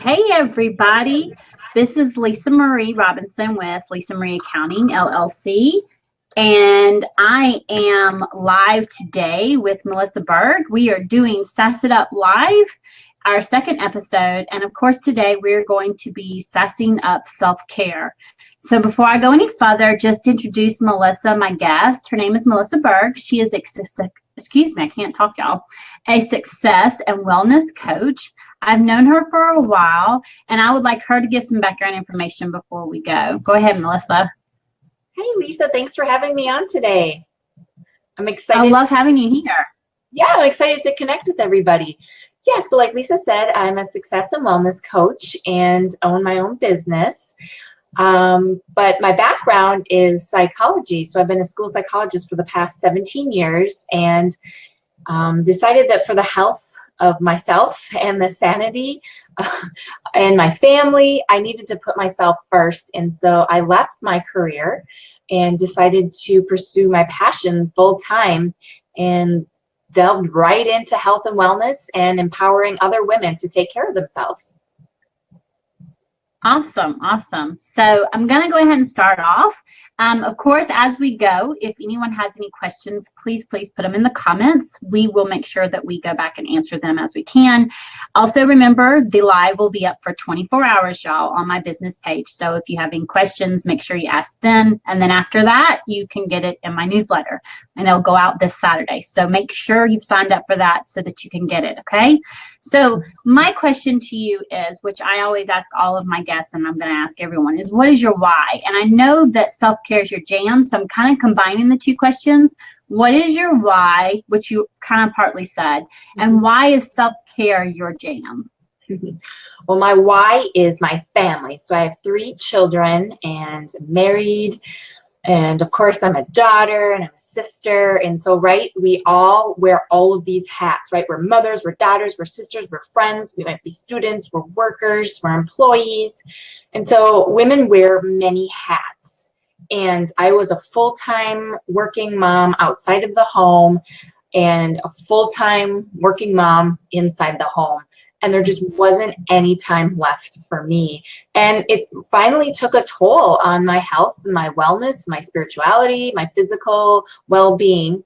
Hey everybody, this is Lisa Marie Robinson with Lisa Marie Accounting LLC, and I am live today with Melissa Berg. We are doing Sass It Up Live, our second episode, and of course today we're going to be sassing up self-care. So before I go any further, just introduce Melissa, my guest. Her name is Melissa Berg. She is a success and wellness coach. I've known her for a while, and I would like her to give some background information before we go. Go ahead, Melissa. Hey, Lisa. Thanks for having me on today. I'm excited. I love having you here. Yeah, I'm excited to connect with everybody. Yeah, so like Lisa said, I'm a success and wellness coach and own my own business. But my background is psychology. So I've been a school psychologist for the past 17 years and decided that for the health of myself and the sanity and my family, I needed to put myself first. And so I left my career and decided to pursue my passion full time and delved right into health and wellness and empowering other women to take care of themselves. Awesome, awesome. So I'm going to go ahead and start off. Of course, as we go, if anyone has any questions, please put them in the comments. We will make sure that we go back and answer them as we can. Also, remember, the live will be up for 24 hours, y'all, on my business page. So if you have any questions, make sure you ask then. And then after that, you can get it in my newsletter. And it'll go out this Saturday. So make sure you've signed up for that so that you can get it, okay? So my question to you is, which I always ask all of my guests, and I'm going to ask everyone, is what is your why? And I know that self-care is your jam, so I'm kind of combining the two questions. What is your why, which you kind of partly said, and why is self-care your jam? Well, my why is my family. So I have 3 children and married. And of course, I'm a daughter and I'm a sister. And so, right, we all wear all of these hats, right? We're mothers, we're daughters, we're sisters, we're friends, we might be students, we're workers, we're employees. And so women wear many hats. And I was a full-time working mom outside of the home and a full-time working mom inside the home. And there just wasn't any time left for me. And it finally took a toll on my health and my wellness, my spirituality, my physical well-being.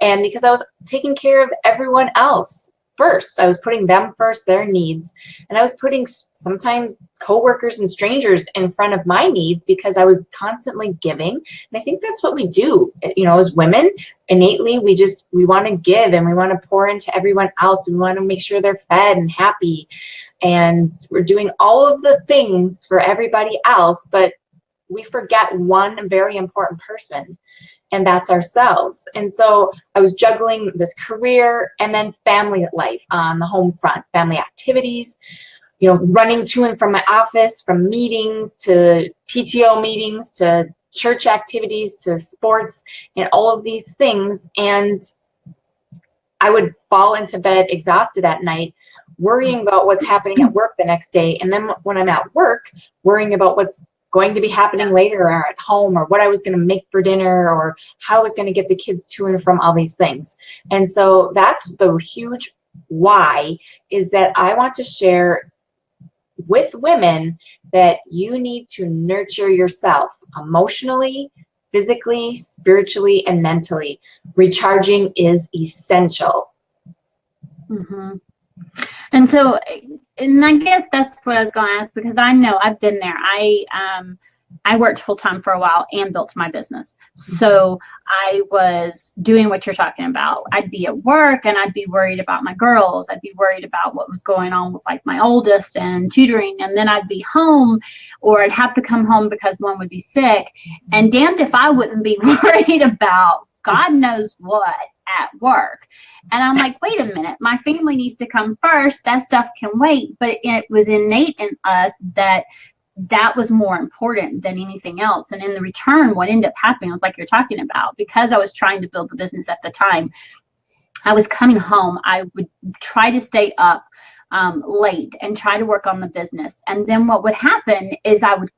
And because I was taking care of everyone else first, I was putting them first, their needs. And I was putting sometimes coworkers and strangers in front of my needs because I was constantly giving. And I think that's what we do, you know, as women. Innately, we want to give and we want to pour into everyone else. We want to make sure they're fed and happy. And we're doing all of the things for everybody else, but we forget one very important person, and that's ourselves. And so I was juggling this career and then family life on the home front, family activities, you know, running to and from my office, from meetings to PTO meetings to church activities to sports and all of these things. And I would fall into bed exhausted at night, worrying about what's happening at work the next day. And then when I'm at work, worrying about what's going to be happening later or at home, or what I was going to make for dinner, or how I was going to get the kids to and from all these things. And so that's the huge why, is that I want to share with women that you need to nurture yourself emotionally, physically, spiritually, and mentally. Recharging is essential. Mm-hmm. And so, and I guess that's what I was going to ask, because I know I've been there. I worked full time for a while and built my business. So I was doing what you're talking about. I'd be at work and I'd be worried about my girls. I'd be worried about what was going on with like my oldest and tutoring. And then I'd be home, or I'd have to come home because one would be sick. And damned if I wouldn't be worried about God knows what at work. And I'm like, wait a minute, my family needs to come first. That stuff can wait. But it was innate in us that was more important than anything else. And in the return, what ended up happening was like you're talking about, because I was trying to build the business at the time, I was coming home. I would try to stay up late and try to work on the business. And then what would happen is I would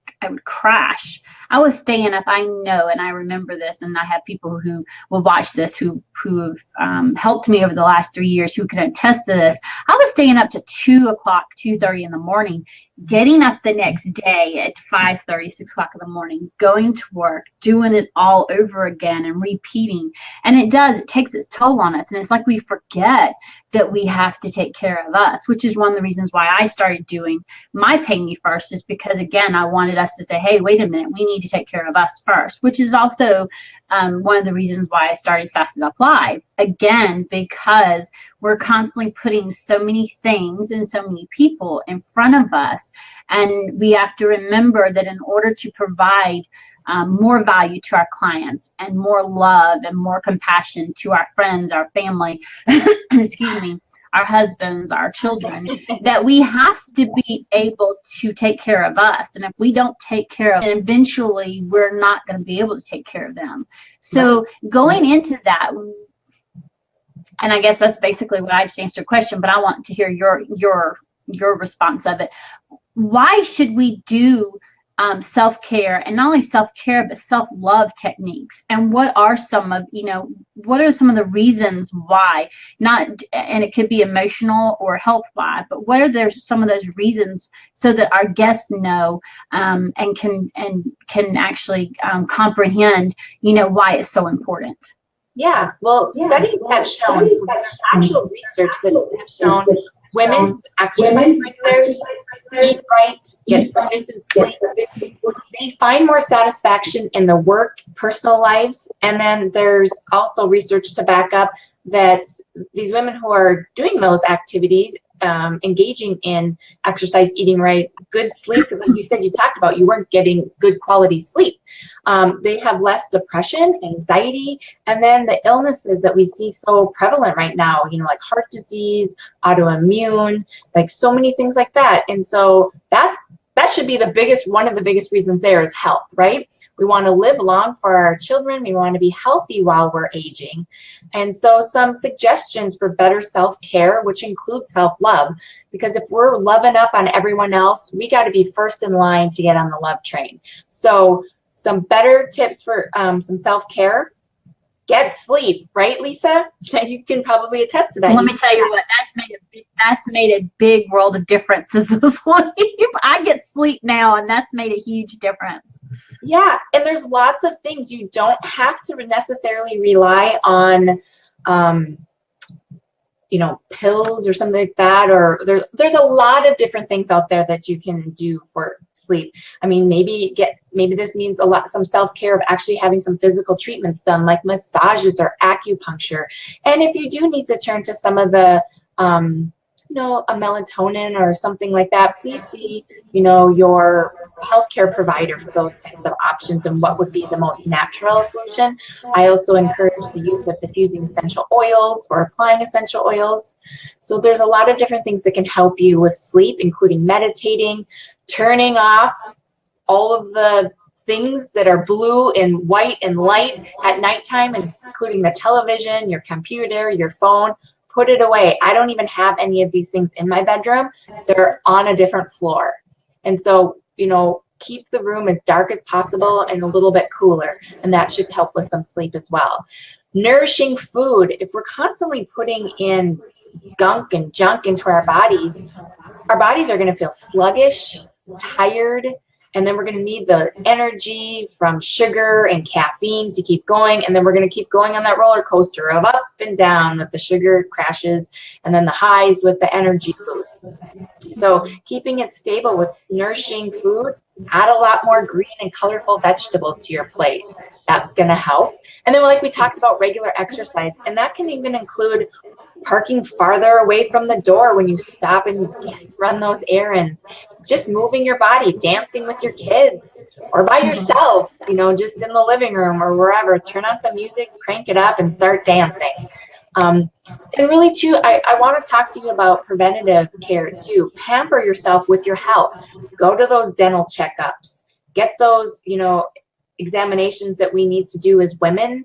crash. I was staying up. I know, and I remember this, and I have people who will watch this who have helped me over the last 3 years who can attest to this. I was staying up to 2 o'clock, 2:30 in the morning, getting up the next day at 5:30, 6 o'clock in the morning, going to work, doing it all over again and repeating. And it takes its toll on us. And it's like we forget that we have to take care of us, which is one of the reasons why I started doing my Pay Me First, is because, again, I wanted us to say, hey, wait a minute, we need to take care of us first, which is also one of the reasons why I started Sass It Up Live. Again, because we're constantly putting so many things and so many people in front of us. And we have to remember that in order to provide more value to our clients and more love and more compassion to our friends, our family, excuse me, our husbands, our children, that we have to be able to take care of us. And if we don't take care of them, eventually we're not going to be able to take care of them. So going into that, and I guess that's basically what I just answered your question, but I want to hear your response of it. Why should we do self-care, and not only self-care but self-love techniques? And what are some of the reasons why? And it could be emotional or health wise, but what are some of those reasons so that our guests know and can actually comprehend why it's so important? Yeah, well, studies have shown, so there's actual research that have shown women exercise regularly, eat right, get sufficient sleep. They find more satisfaction in the work, personal lives, and then there's also research to back up that these women who are doing those activities, engaging in exercise, eating right, good sleep, because like you said, you talked about you weren't getting good quality sleep. They have less depression, anxiety, and then the illnesses that we see so prevalent right now, like heart disease, autoimmune, like so many things like that. And so that should be one of the biggest reasons there is health, right? We want to live long for our children. We want to be healthy while we're aging. And so some suggestions for better self-care, which includes self-love, because if we're loving up on everyone else, we got to be first in line to get on the love train. So some better tips for some self-care. Get sleep, right, Lisa? You can probably attest to that. Let me tell you what, that's made a big world of differences with sleep. I get sleep now, and that's made a huge difference. Yeah, and there's lots of things. You don't have to necessarily rely on pills or something like that, or there's a lot of different things out there that you can do for sleep. I mean, maybe this means some self-care of actually having some physical treatments done, like massages or acupuncture. And if you do need to turn to some of the a melatonin or something like that, please see your healthcare provider for those types of options and what would be the most natural solution. I also encourage the use of diffusing essential oils or applying essential oils. So there's a lot of different things that can help you with sleep, including meditating, turning off all of the things that are blue and white and light at nighttime, including the television, your computer, your phone. Put it away. I don't even have any of these things in my bedroom. They're on a different floor. And so, keep the room as dark as possible and a little bit cooler, and that should help with some sleep as well. Nourishing food. If we're constantly putting in gunk and junk into our bodies are going to feel sluggish, tired, and then we're going to need the energy from sugar and caffeine to keep going, and then we're going to keep going on that roller coaster of up and down with the sugar crashes and then the highs with the energy boosts. So keeping it stable with nourishing food, add a lot more green and colorful vegetables to your plate. That's going to help. And then like we talked about, regular exercise, and that can even include parking farther away from the door when you stop and run those errands, just moving your body, dancing with your kids or by yourself, just in the living room or wherever. Turn on some music, crank it up, and start dancing. And really too, I want to talk to you about preventative care too. Pamper yourself with your health. Go to those dental checkups. Get those, examinations that we need to do as women.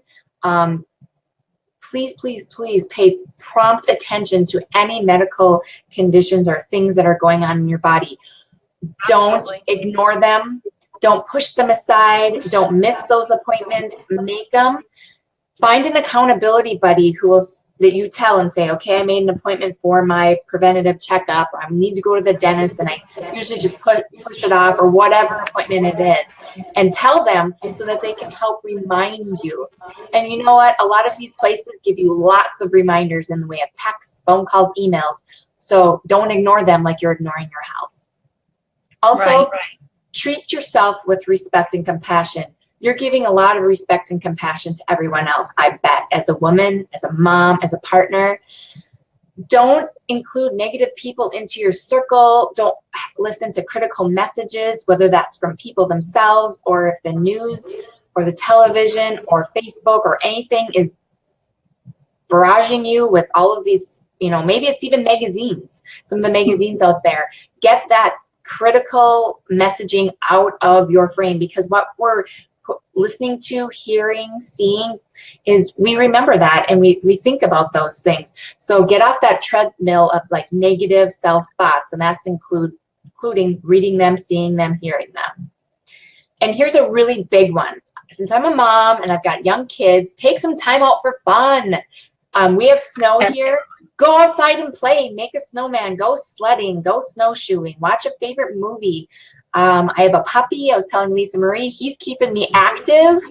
Please, please, please pay prompt attention to any medical conditions or things that are going on in your body. Don't ignore them. Don't push them aside. Don't miss those appointments. Make them. Find an accountability buddy that you tell and say, okay, I made an appointment for my preventative checkup, or I need to go to the dentist, and I usually just push it off, or whatever appointment it is, and tell them so that they can help remind you. And you know what? A lot of these places give you lots of reminders in the way of texts, phone calls, emails. So don't ignore them like you're ignoring your health. Also, treat yourself with respect and compassion. You're giving a lot of respect and compassion to everyone else, I bet, as a woman, as a mom, as a partner. Don't include negative people into your circle. Don't listen to critical messages, whether that's from people themselves, or if the news or the television or Facebook or anything is barraging you with all of these, maybe it's even magazines, some of the magazines out there. Get that critical messaging out of your frame, because what we're listening to, hearing, seeing is, we remember that, and we think about those things. So get off that treadmill of like negative self thoughts, and that's including reading them, seeing them, hearing them. And here's a really big one. Since I'm a mom and I've got young kids, take some time out for fun. We have snow here. Go outside and play. Make a snowman. Go sledding. Go snowshoeing. Watch a favorite movie. I have a puppy. I was telling Lisa Marie, he's keeping me active.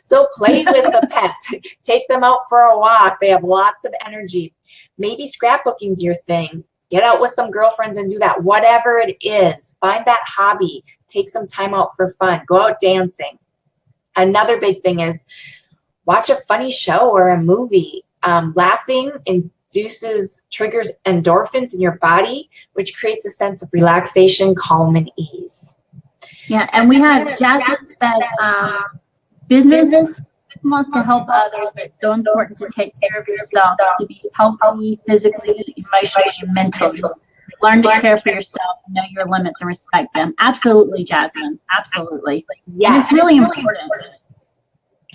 So play with the pet. Take them out for a walk. They have lots of energy. Maybe scrapbooking's your thing. Get out with some girlfriends and do that. Whatever it is, find that hobby. Take some time out for fun. Go out dancing. Another big thing is watch a funny show or a movie. Laughing triggers endorphins in your body, which creates a sense of relaxation, calm, and ease. Yeah, and we had Jasmine said, business wants to help others, but it's so important to take care of yourself, to be healthy physically, emotionally, and mentally. Learn to care for yourself, know your limits, and respect them. Absolutely, Jasmine. Absolutely. Yeah, and it's really important.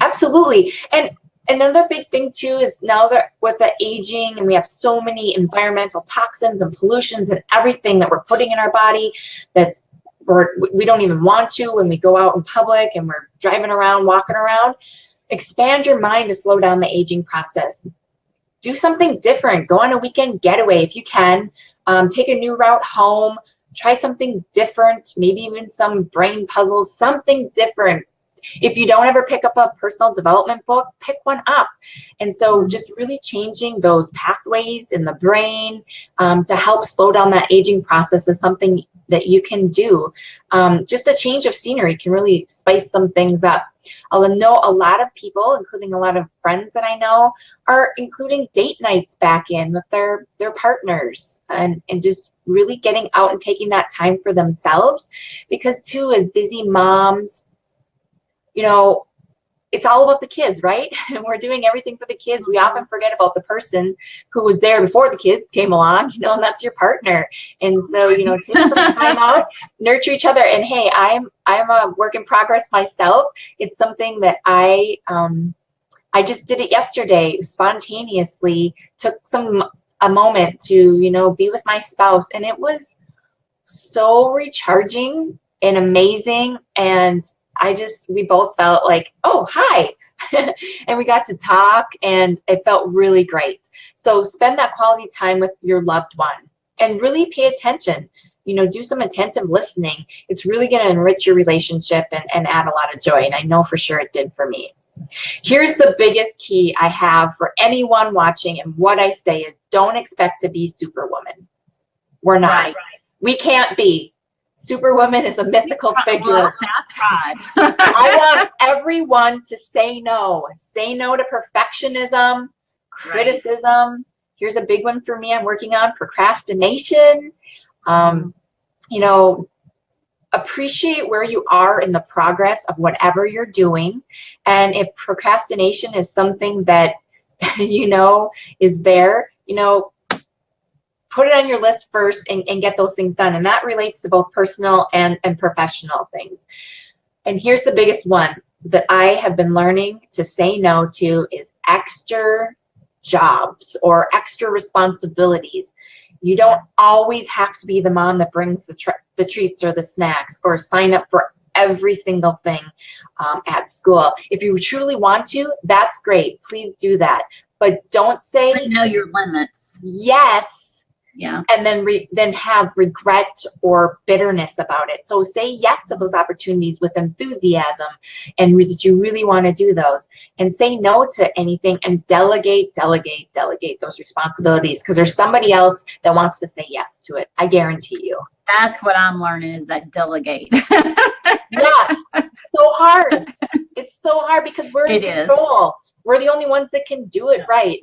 Absolutely. And another big thing too is, now that with the aging, and we have so many environmental toxins and pollutions and everything that we're putting in our body we don't even want to when we go out in public and we're driving around, walking around. Expand your mind to slow down the aging process. Do something different. Go on a weekend getaway if you can. Take a new route home. Try something different. Maybe even some brain puzzles, something different. If you don't ever pick up a personal development book, pick one up. And so just really changing those pathways in the brain to help slow down that aging process is something that you can do. Just a change of scenery can really spice some things up. I know a lot of people, including a lot of friends that I know, are including date nights back in with their partners, and just really getting out and taking that time for themselves. Because too, as busy moms, it's all about the kids, right? And we're doing everything for the kids. We often forget about the person who was there before the kids came along, and that's your partner. And so, take some time out, nurture each other. And hey, I'm a work in progress myself. It's something that I just did it yesterday, spontaneously, took a moment to, be with my spouse. And it was so recharging and amazing. And we both felt like, oh, hi. And we got to talk, and it felt really great. So spend that quality time with your loved one and really pay attention. Do some attentive listening. It's really going to enrich your relationship and add a lot of joy. And I know for sure it did for me. Here's the biggest key I have for anyone watching, and what I say is, don't expect to be Superwoman. We're not. Right. We can't be. Superwoman is a mythical figure. I want everyone to say no. Say no to perfectionism, criticism. Right. Here's a big one for me I'm working on: procrastination. Appreciate where you are in the progress of whatever you're doing. And if procrastination is something that, is there, put it on your list first and get those things done. And that relates to both personal and professional things. And here's the biggest one that I have been learning to say no to is extra jobs or extra responsibilities. You don't always have to be the mom that brings the treats or the snacks, or sign up for every single thing at school. If you truly want to, that's great. Please do that. But don't say, but know your limits. Yes. Yeah. And then have regret or bitterness about it. So say yes to those opportunities with enthusiasm and that you really want to do those. And say no to anything and delegate those responsibilities, because there's somebody else that wants to say yes to it. I guarantee you. That's what I'm learning, is that delegate. Yeah. So hard. It's so hard because we're in control. We're the only ones that can do it right.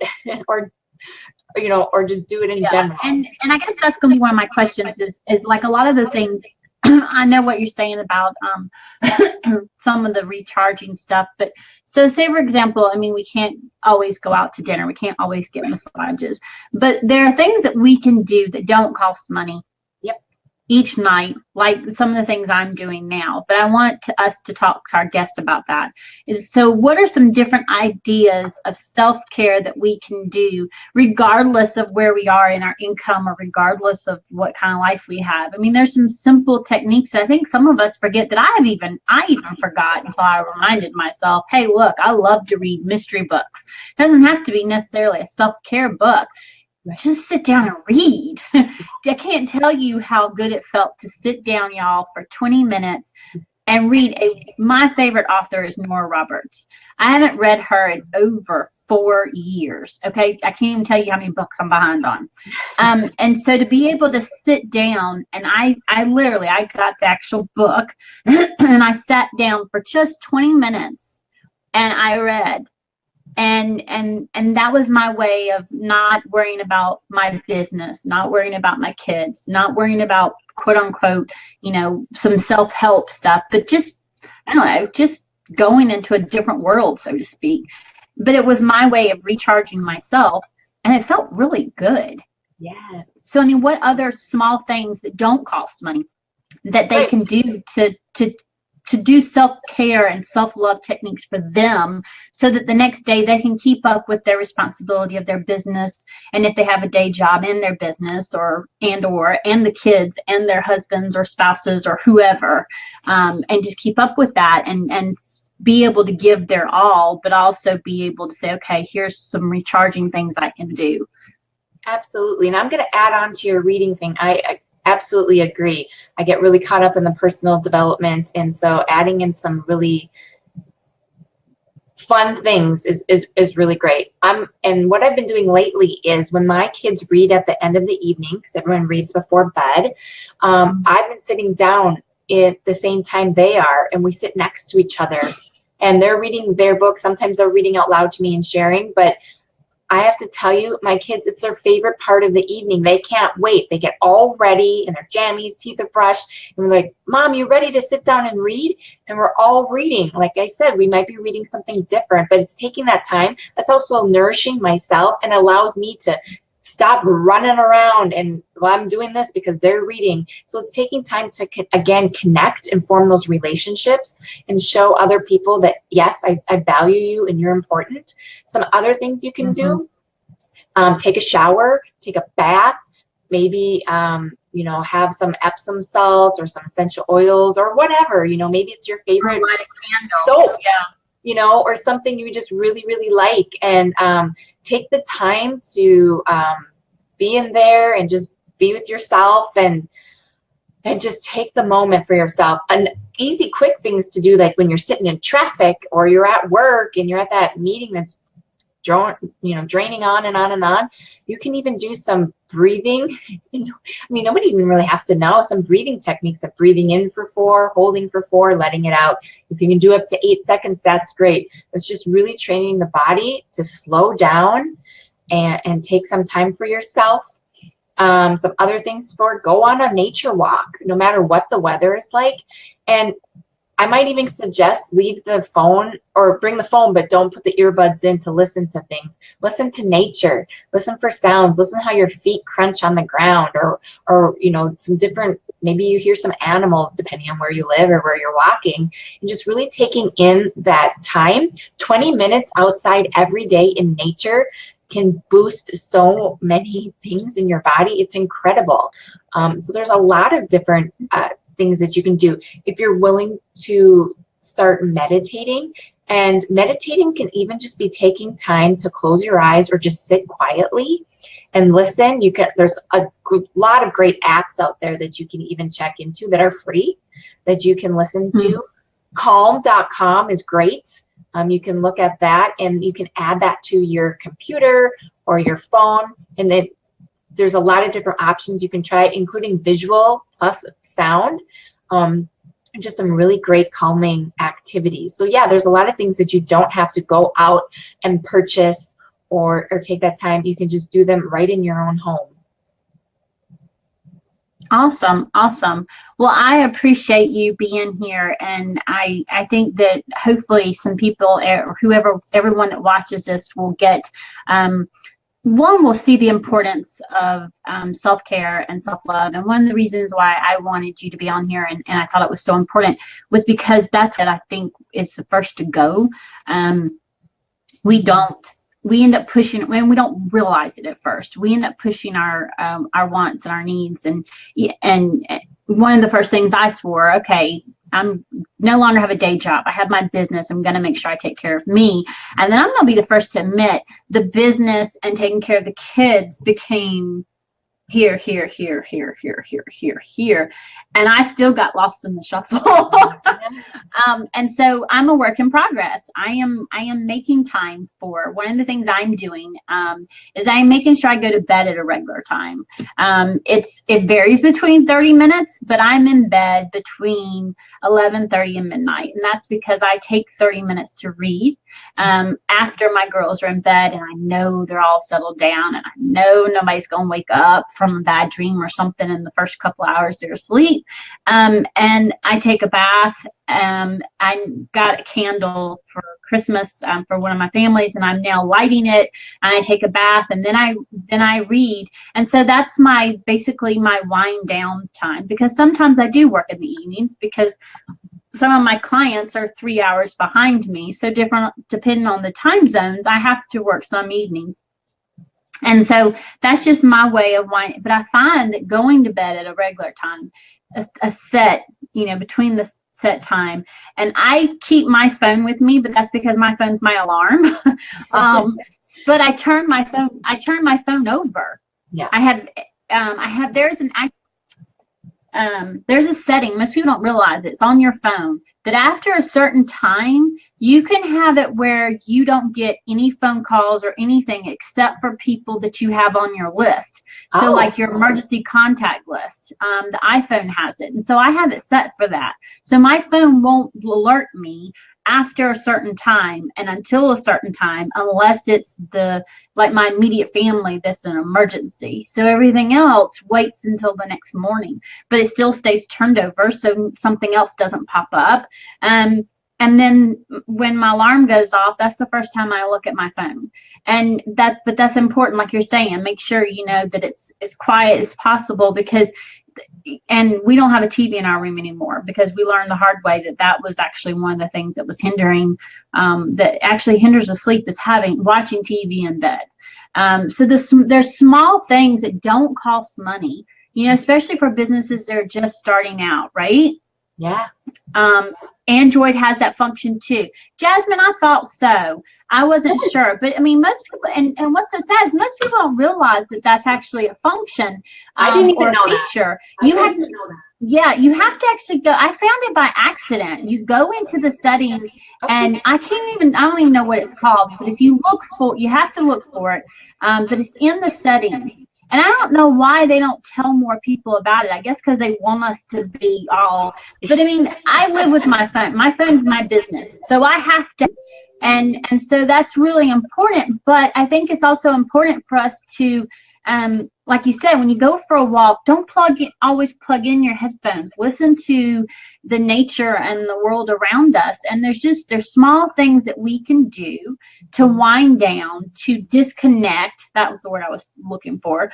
or just do it in general. And I guess that's going to be one of my questions is like a lot of the things, I know what you're saying about some of the recharging stuff, but so say, for example, I mean, we can't always go out to dinner. We can't always get massages, but there are things that we can do that don't cost money. Yep. Each night, like some of the things I'm doing now, but I want us to talk to our guests about that. So what are some different ideas of self-care that we can do regardless of where we are in our income or regardless of what kind of life we have? I mean, there's some simple techniques I think some of us forget that I even forgot until I reminded myself, hey, look, I love to read mystery books. It doesn't have to be necessarily a self-care book. Just sit down and read. I can't tell you how good it felt to sit down, y'all, for 20 minutes and read. My favorite author is Nora Roberts. I haven't read her in over 4 years. Okay, I can't even tell you how many books I'm behind on. And so to be able to sit down, and I got the actual book and I sat down for just 20 minutes and I read. And that was my way of not worrying about my business, not worrying about my kids, not worrying about quote unquote, some self-help stuff, but just, I don't know, just going into a different world, so to speak. But it was my way of recharging myself, and it felt really good. Yeah. So, I mean, what other small things that don't cost money that they can do to do self-care and self-love techniques for them, so that the next day they can keep up with their responsibility of their business, and if they have a day job in their business and the kids and their husbands or spouses or whoever, and just keep up with that and be able to give their all, but also be able to say, okay, here's some recharging things I can do. Absolutely. And I'm going to add on to your reading thing. I absolutely agree. I get really caught up in the personal development, and so adding in some really fun things is really great. And what I've been doing lately is when my kids read at the end of the evening, because everyone reads before bed, I've been sitting down at the same time they are, and we sit next to each other, and they're reading their book. Sometimes they're reading out loud to me and sharing, but I have to tell you, my kids, it's their favorite part of the evening. They can't wait. They get all ready in their jammies, teeth are brushed, and we're like, Mom, you ready to sit down and read? And we're all reading. Like I said, we might be reading something different, but it's taking that time. That's also nourishing myself and allows me to stop running around and I'm doing this because they're reading. So it's taking time to, again, connect and form those relationships and show other people that, yes, I value you and you're important. Some other things you can do, take a shower, take a bath, maybe, have some Epsom salts or some essential oils or whatever, maybe it's your favorite soap. Or something you just really, really like, and take the time to be in there and just be with yourself and just take the moment for yourself. And easy, quick things to do, like when you're sitting in traffic or you're at work and you're at that meeting that's draining on and on and on. You can even do some breathing. I mean, nobody even really has to know some breathing techniques of breathing in for 4, holding for 4, letting it out. If you can do up to 8 seconds, that's great. It's just really training the body to slow down and take some time for yourself. Some other things go on a nature walk, no matter what the weather is like. And I might even suggest leave the phone or bring the phone, but don't put the earbuds in to listen to things. Listen to nature. Listen for sounds. Listen how your feet crunch on the ground, or some different, maybe you hear some animals depending on where you live or where you're walking, and just really taking in that time. 20 minutes outside every day in nature can boost so many things in your body. It's incredible. So there's a lot of different things that you can do. If you're willing to start meditating, and meditating can even just be taking time to close your eyes or just sit quietly and listen. There's a lot of great apps out there that you can even check into that are free that you can listen to. Calm.com is great. You can look at that and you can add that to your computer or your phone. And then there's a lot of different options you can try, including visual plus sound. Just some really great calming activities. So yeah, there's a lot of things that you don't have to go out and purchase or take that time. You can just do them right in your own home. Awesome. Awesome. Well, I appreciate you being here. And I think that hopefully some people, everyone that watches this will get, one will see the importance of self-care and self-love. And one of the reasons why I wanted you to be on here and I thought it was so important was because that's what I think is the first to go. We end up pushing it when we don't realize it at first. We end up pushing our wants and our needs. And one of the first things I swore, okay, I'm no longer have a day job. I have my business. I'm going to make sure I take care of me. And then I'm going to be the first to admit the business and taking care of the kids became here. And I still got lost in the shuffle. And so I'm a work in progress. I am making time for one of the things I'm doing is I'm making sure I go to bed at a regular time. It varies between 30 minutes, but I'm in bed between 11:30 and midnight. And that's because I take 30 minutes to read after my girls are in bed and I know they're all settled down and I know nobody's going to wake up from a bad dream or something in the first couple hours they're asleep. And I take a bath. I got a candle for Christmas for one of my families, and I'm now lighting it. And I take a bath, and then I read. And so that's basically my wind down time, because sometimes I do work in the evenings because some of my clients are 3 hours behind me. So depending on the time zones, I have to work some evenings. And so that's just my way of winding. But I find that going to bed at a regular time, a set, between the set time, and I keep my phone with me, but that's because my phone's my alarm. But I turn my phone over. Yeah. There's a setting, most people don't realize it's on your phone, that after a certain time, you can have it where you don't get any phone calls or anything except for people that you have on your list. So like your emergency contact list, the iPhone has it. And so I have it set for that. So my phone won't alert me after a certain time and until a certain time, unless it's my immediate family that's an emergency. So everything else waits until the next morning, but it still stays turned over so something else doesn't pop up. And then when my alarm goes off, that's the first time I look at my phone. But that's important, like you're saying, make sure that it's as quiet as possible, and we don't have a TV in our room anymore, because we learned the hard way that was actually one of the things that was that actually hinders the sleep, is watching TV in bed. So there's small things that don't cost money, especially for businesses that are just starting out, right? Yeah. Android has that function too. Jasmine, I thought so. I wasn't sure, but I mean, most people, and what's so sad is most people don't realize that that's actually a function I didn't even or a know feature. That. I didn't know that. Yeah, you have to actually go. I found it by accident. You go into the settings, and I don't even know what it's called, but if you you have to look for it, but it's in the settings. And I don't know why they don't tell more people about it. I guess because they want us to be all, but I mean, I live with my phone. My phone's my business. So I have to, and so that's really important. But I think it's also important for us to, like you said, when you go for a walk, don't always plug in your headphones. Listen to the nature and the world around us. And there's small things that we can do to wind down, to disconnect. That was the word I was looking for.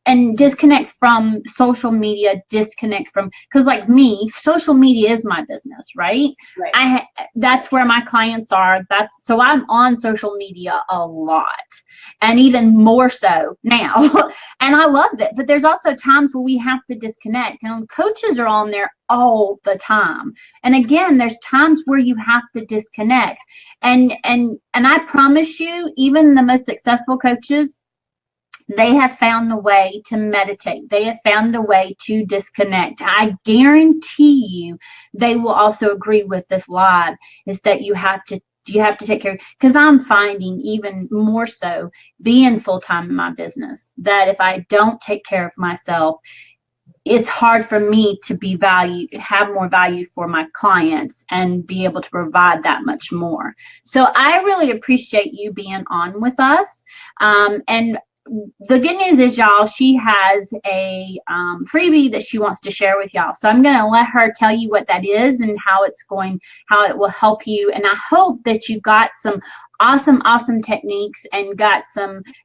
And disconnect from social media, because like me, social media is my business, right? That's where my clients are. So I'm on social media a lot, and even more so now. And I love it. But there's also times where we have to disconnect. And coaches are on there all the time. And again, there's times where you have to disconnect. And I promise you, even the most successful coaches, they have found a way to meditate. They have found a way to disconnect. I guarantee you they will also agree with this live, is that you have to take care, because I'm finding even more so being full-time in my business, that if I don't take care of myself, it's hard for me to be have more value for my clients and be able to provide that much more. So I really appreciate you being on with us. And the good news is, y'all, she has a freebie that she wants to share with y'all. So I'm going to let her tell you what that is and how it will help you. And I hope that you got some awesome techniques and got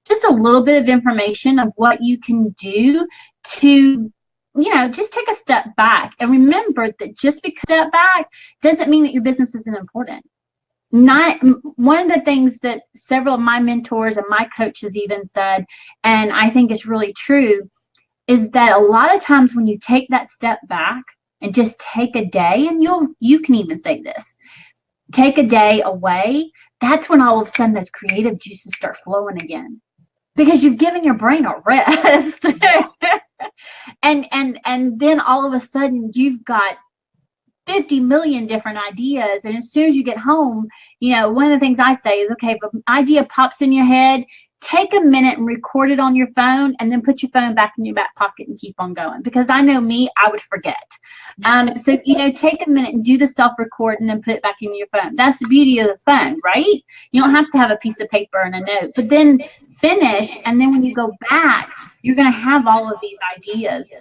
just a little bit of information of what you can do to, just take a step back. And remember that just because you step back doesn't mean that your business isn't important. One of the things that several of my mentors and my coaches even said, and I think is really true, is that a lot of times when you take that step back and just take a day, and you can even say this, take a day away, that's when all of a sudden those creative juices start flowing again, because you've given your brain a rest. and then all of a sudden you've got 50 million different ideas. And as soon as you get home, one of the things I say is, okay, if an idea pops in your head, take a minute and record it on your phone, and then put your phone back in your back pocket and keep on going. Because I know me, I would forget. So, take a minute and do the self-record and then put it back in your phone. That's the beauty of the phone, right? You don't have to have a piece of paper and a note, but then finish. And then when you go back, you're going to have all of these ideas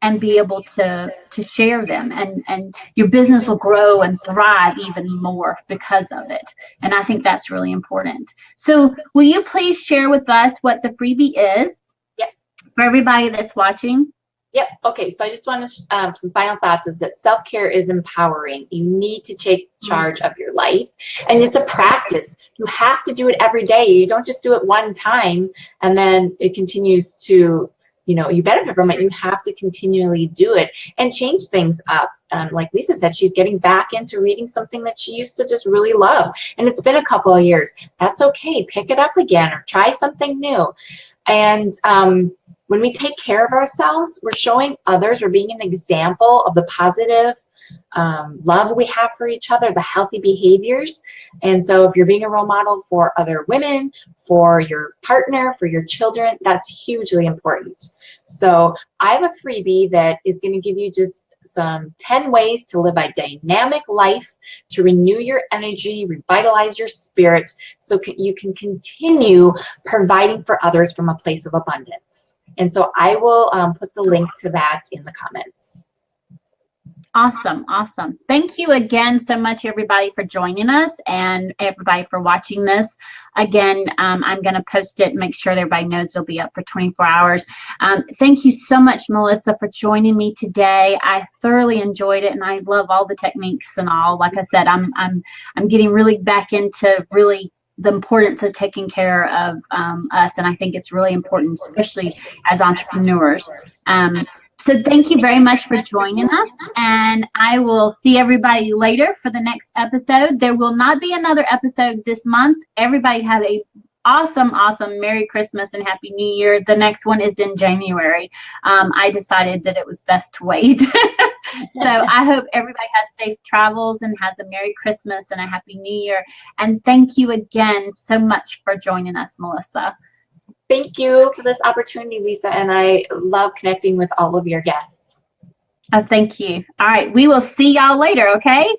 and be able to share them, and your business will grow and thrive even more because of it. And I think that's really important. So will you please share with us what the freebie is? Yes. For everybody that's watching? Yep. Okay. So I just want to, some final thoughts is that self-care is empowering. You need to take charge of your life, and it's a practice. You have to do it every day. You don't just do it one time and then it continues to, you benefit from it. You have to continually do it and change things up. Like Lisa said, she's getting back into reading something that she used to just really love. And it's been a couple of years. That's okay. Pick it up again or try something new. And when we take care of ourselves, we're showing others, we're being an example of the positive love we have for each other, the healthy behaviors. And so if you're being a role model for other women, for your partner, for your children, that's hugely important. So I have a freebie that is going to give you just some 10 ways to live a dynamic life, to renew your energy, revitalize your spirit, so you can continue providing for others from a place of abundance. And so I will put the link to that in the comments. Awesome. Thank you again so much, everybody, for joining us, and everybody for watching this. Again, I'm going to post it and make sure that everybody knows it'll be up for 24 hours. Thank you so much, Melissa, for joining me today. I thoroughly enjoyed it, and I love all the techniques and all. Like I said, I'm getting really back into the importance of taking care of us, and I think it's really important, especially as entrepreneurs. So thank you very much for joining us, and I will see everybody later for the next episode. There will not be another episode this month. Everybody have a awesome Merry Christmas and Happy New Year. The next one is in January. I decided that it was best to wait. So I hope everybody has safe travels and has a Merry Christmas and a Happy New Year. And thank you again so much for joining us, Melissa. Thank you for this opportunity, Lisa, and I love connecting with all of your guests. Oh, thank you. All right, we will see y'all later, okay?